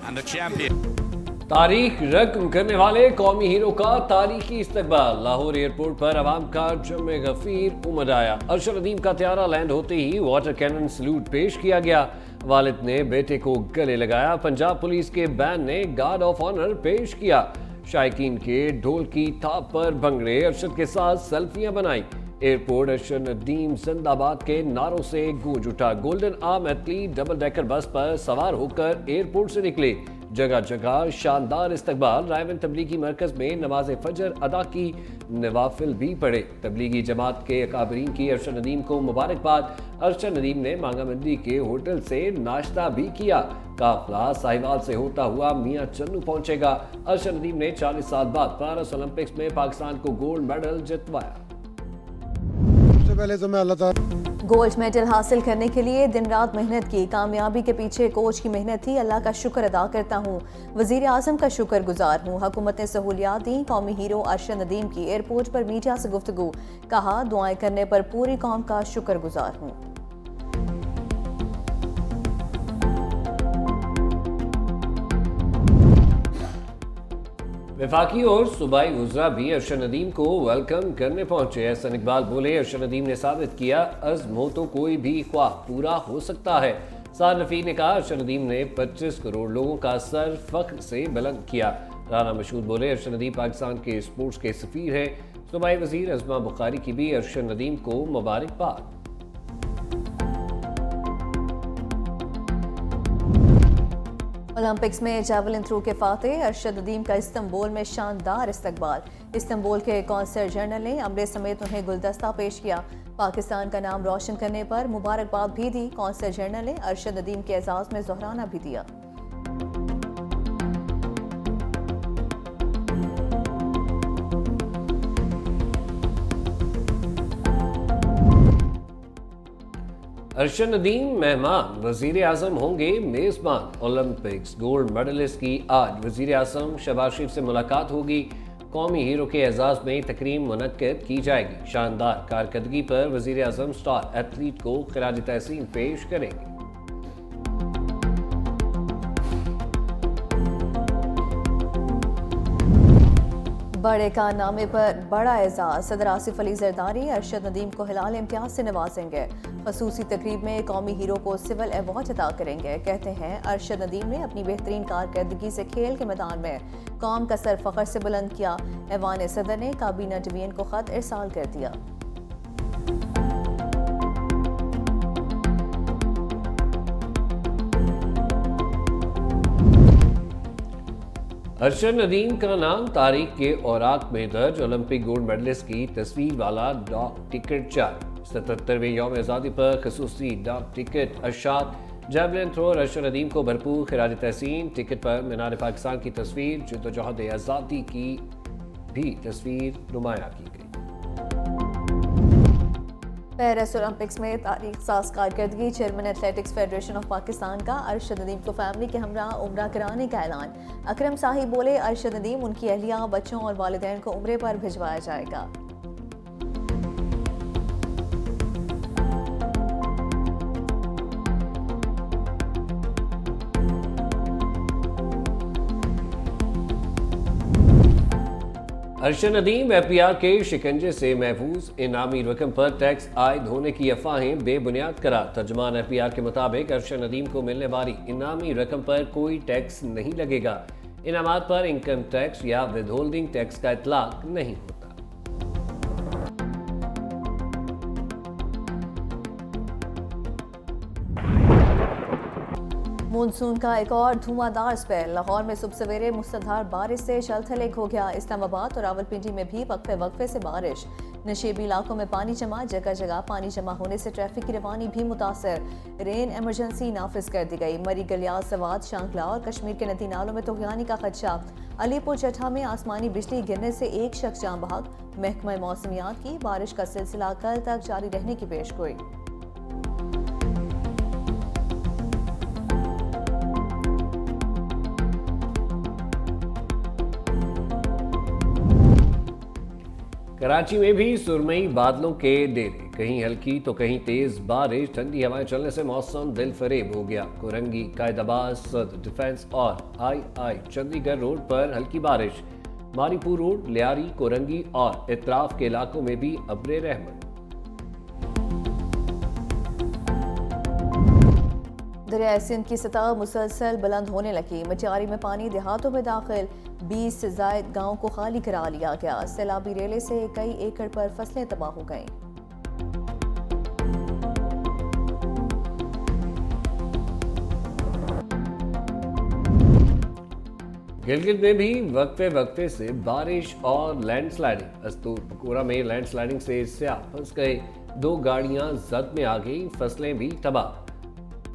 and the champion. तारीख रकम करने वाले कौमी हीरो का तारीखी इस्तकबाल। लाहौर एयरपोर्ट पर अवाम का जम गफीर उमड़ आया। अरशद नदीम का त्यारा लैंड होते ही वाटर कैनन सल्यूट पेश किया गया। वालिद ने बेटे को गले लगाया। पंजाब पुलिस के बैंड ने गार्ड ऑफ ऑनर पेश किया। शायकीन के ढोल की थाप पर भंगड़े अरशद के साथ सेल्फियां बनाई। एयरपोर्ट अरशद नदीम जिंदाबाद के नारों से गूंज उठा। Golden arm athlete double decker bus पर सवार होकर एयरपोर्ट से निकले। जगह जगह शानदार इस्तकबाल। रायवन तबलीगी मरकज में नमाज फजर अदा की, नवाफिल भी पढ़े। तबलीगी जमात के अकाबरीन की अरशद नदीम को मुबारकबाद। अरशद नदीम ने मांगा मंदी के होटल से नाश्ता भी किया। काफिला साहिवाल से होता हुआ मियां चन्नू पहुंचेगा। अरशद नदीम ने 40 साल बाद पेरिस ओलंपिक्स में पाकिस्तान को गोल्ड मेडल जितवाया। सबसे पहले तो मैं अल्लाह ताला गोल्ड मेडल हासिल करने के लिए दिन रात मेहनत की। कामयाबी के पीछे कोच की मेहनत थी। अल्लाह का शुक्र अदा करता हूँ। वजीर आजम का शुक्र गुजार हूँ। हुकूमत ने सहूलियात दी। कौमी हीरो अरशद नदीम की एयरपोर्ट पर मीडिया से गुफ्तगू। कहा, दुआएं करने पर पूरी कौम का शुक्र गुजार हूँ। वफाकी और सूबाई वज़रा भी अरशद नदीम को वेलकम करने पहुंचे। एहसन इकबाल बोले, अरशद नदीम ने साबित किया अज़्म हो तो कोई भी ख्वाह पूरा हो सकता है। साद रफ़ी ने कहा, अरशद नदीम ने 25 करोड़ लोगों का सर फख्र से बुलंद किया। राना मशहूद बोले, अरशद नदीम पाकिस्तान के स्पोर्ट्स के सफ़ीर हैं। सूबाई वज़ीर अज़मा बुखारी की भी अरशद नदीम को मुबारकबाद। ओलंपिक्स में जैवलिन थ्रो के फातेह अरशद नदीम का इस्तांबुल में शानदार इस्तकबाल। इस्तांबुल के कौंसल जनरल ने अमरे समेत उन्हें गुलदस्ता पेश किया। पाकिस्तान का नाम रोशन करने पर मुबारकबाद भी दी। कौंसल जनरल ने अरशद नदीम के एजाज में जोहराना भी दिया। अरशद नदीम मेहमान, वजीर आजम होंगे मेजबान। ओलंपिक्स गोल्ड मेडलिस्ट की आज वजीर आजम शहबाज शरीफ से मुलाकात होगी। कौमी हीरो के एजाज में तकरीम मुनक्किद की जाएगी। शानदार कारकर्दगी पर वजीर आजम स्टार एथलीट को खिराज तहसीन पेश करेंगे। बड़े कारनामे पर बड़ा एजाज। सदर आसिफ अली जरदारी अरशद नदीम को हिलाल इम्तियाज से नवाजेंगे। खसूसी तकरीब में कौमी हीरो को सिविल अवार्ड अता करेंगे। कहते हैं, अरशद नदीम ने अपनी बेहतरीन कारकर्दगी से खेल के मैदान में कौम का सर फख्र से बुलंद किया। ऐवान सदर ने काबीना डिवीजन को खत इरसाल कर दिया। अरशद नदीम का नाम तारीख के औराक में दर्ज। ओलंपिक गोल्ड मेडलिस्ट की तस्वीर वाला डाक टिकट जारी। 77वें यौम आज़ादी पर खसूसी डाक टिकट अशात। जैवलिन थ्रोअर अरशद नदीम को भरपूर खिराज तहसीन। टिकट पर मीनार पाकिस्तान की तस्वीर, जद्दोजहद आज़ादी की भी तस्वीर नुमाया की गई। पेरिस ओलंपिक्स में तारीख साज कारकर्दगी। Chairman athletics federation of Pakistan का अरशद नदीम को फैमिली के हमरा उम्रा कराने का ऐलान। अकरम साहिब बोले, अरशद नदीम, उनकी अहलिया, बच्चों और वालिदैन को उम्रे पर भिजवाया जाएगा। अरशद नदीम एपीआर के शिकंजे से महफूज। इनामी रकम पर टैक्स आयद होने की अफवाहें बेबुनियाद करार। तर्जुमान एपीआर के मुताबिक अरशद नदीम को मिलने वाली इनामी रकम पर कोई टैक्स नहीं लगेगा। इनामात पर इनकम टैक्स या विद होल्डिंग टैक्स का इतलाक नहीं होता। मानसून का एक और धुआंधार स्पेल। लाहौर में सुबह सवेरे मूसलाधार बारिश से जलथल हो गया। इस्लामाबाद और रावलपिंडी में भी वक्फे वक्फे से बारिश। नशेबी इलाकों में पानी जमा। जगह जगह पानी जमा होने से ट्रैफिक की रवानी भी मुतासर। रेन एमरजेंसी नाफिज कर दी गई। मरी गलियात, सवात, शांकला और कश्मीर के नदी नालों में तोहियानी का खदशा। अलीपुर चट्ठा में आसमानी बिजली गिरने से एक शख्स जान बहक। महकमा मौसमियात की बारिश का सिलसिला कल तक जारी रहने की पेशगोई। कराची में भी सुरमई बादलों के डेरे। कहीं हल्की तो कहीं तेज बारिश, ठंडी हवाएं चलने से मौसम दिल फरेब हो गया। कोरंगी, कायदाबाद, सद डिफेंस और आई चंडीगढ़ रोड पर हल्की बारिश। मारीपुर रोड, लियारी, कोरंगी और इतराफ के इलाकों में भी अब्रे रहमत। दरियाए सिंध की सतह मुसलसल बुलंद होने लगी। मचियारी में पानी देहातों में दाखिल, 20 से जायद गांव को खाली करा लिया गया। सैलाबी रेले से कई एकड़ पर फसलें तबाह हो गईं। गिलगित में भी वक्फे से बारिश और लैंडस्लाइडिंग। अस्तूरपुरा में लैंडस्लाइडिंग से स्याह फंस गए, 2 गाड़ियां जद में आ गई, फसलें भी तबाह।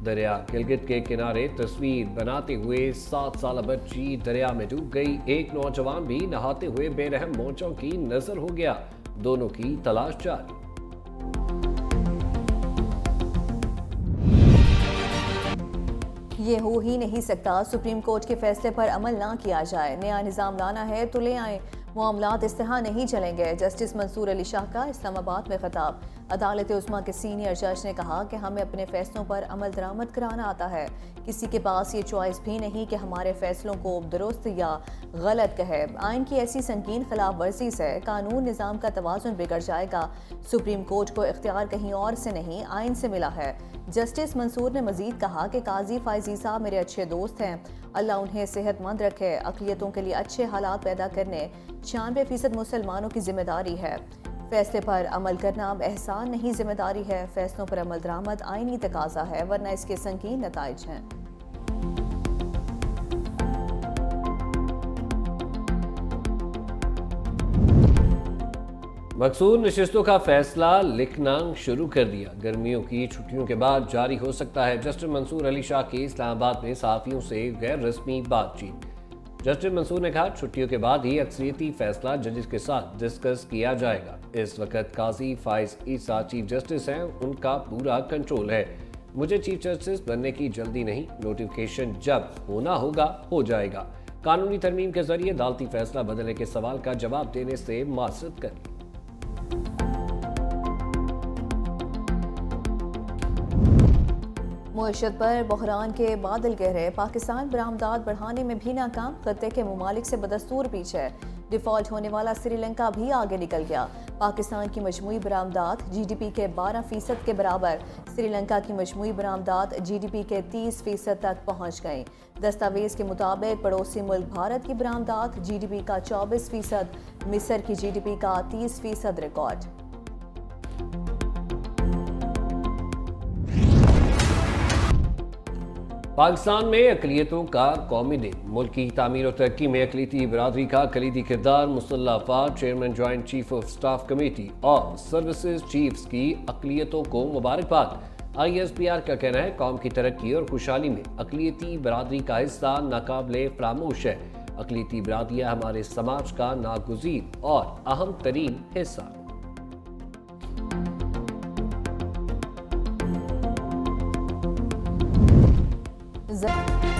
दरिया गिलगित के किनारे तस्वीर बनाते हुए 7 साल बच्ची दरिया में डूब गई। एक नौजवान भी नहाते हुए बेरहम मौजों की नजर हो गया। दोनों की तलाश जारी। ये हो ही नहीं सकता, सुप्रीम कोर्ट के फैसले पर अमल ना किया जाए। नया निज़ाम लाना है तो ले आए, मामलात इस तरह नहीं चलेंगे। जस्टिस मंसूर अली शाह का इस्लामाबाद में खिताब। अदालत उस्मा के सीनियर जज ने कहा कि हमें अपने फैसलों पर अमल दरामद कराना आता है। किसी के पास ये चॉइस भी नहीं कि हमारे फैसलों को दुरुस्त या गलत कहे। आइन की ऐसी संगीन खिलाफ वर्जी से कानून निज़ाम का तवाज़ुन बिगड़ जाएगा। सुप्रीम कोर्ट को इख्तियार कहीं और से नहीं, आइन से मिला है। जस्टिस मंसूर ने मजीद कहा कि काजी फायजी साहब मेरे अच्छे दोस्त हैं, अल्लाह उन्हें सेहतमंद रखे। अक़लियतों के लिए अच्छे हालात पैदा करने 96% मुसलमानों की जिम्मेदारी है। फैसले पर अमल करना अब एहसान नहीं, जिम्मेदारी है। फैसलों पर अमल दरामद आईनी तकाजा है, वरना इसके संगीन नताइज हैं। मकसूद नशिस्तों का फैसला लिखना शुरू कर दिया। गर्मियों की छुट्टियों के बाद जारी हो सकता है। जस्टिस मंसूर अली शाह की इस्लामाबाद में सहाफ़ियों से गैर रस्मी बातचीत। जस्टिस मंसूर ने कहा, छुट्टियों के बाद ही अक्सरियती फैसला जजेस के साथ डिस्कस किया जाएगा। इस वक्त काजी फाइज ईसा चीफ जस्टिस हैं, उनका पूरा कंट्रोल है। मुझे चीफ जस्टिस बनने की जल्दी नहीं, नोटिफिकेशन जब होना होगा हो जाएगा। कानूनी तरमीम के जरिए अदालती फैसला बदलने के सवाल का जवाब देने से मासरत करें। मुआशरत पर बहरान के बादल गहरे। पाकिस्तान बरामदात बढ़ाने में भी नाकाम, खत्ते के ममालिक से बदस्तूर पीछे। डिफॉल्ट होने वाला श्रीलंका भी आगे निकल गया। पाकिस्तान की मजमूई बरामदात GDP के 12% के बराबर, श्रीलंका की मजमूई बरामदात GDP के 30% तक पहुँच गई। दस्तावेज के मुताबिक पड़ोसी मुल्क भारत की बरामदात GDP का 24%, मिस्र की GDP का 30% रिकॉर्ड। पाकिस्तान में अक़लियतों का कौमी दिन। मुल्क की तामीर और तरक्की में अक़लियती बरादरी का कलीदी किरदार। मुसल्लह अफ़वाज, chairman joint chief of staff committee और सर्विसेज चीफ्स की अक़लियतों को मुबारकबाद। ISPR का कहना है, कौम की तरक्की और खुशहाली में अक़लियती बरादरी का हिस्सा नाकाबिले फरामोश है। अक़लियती बरादरियाँ हमारे समाज का नागुज़ीर और अहम तरीन हिस्सा। ज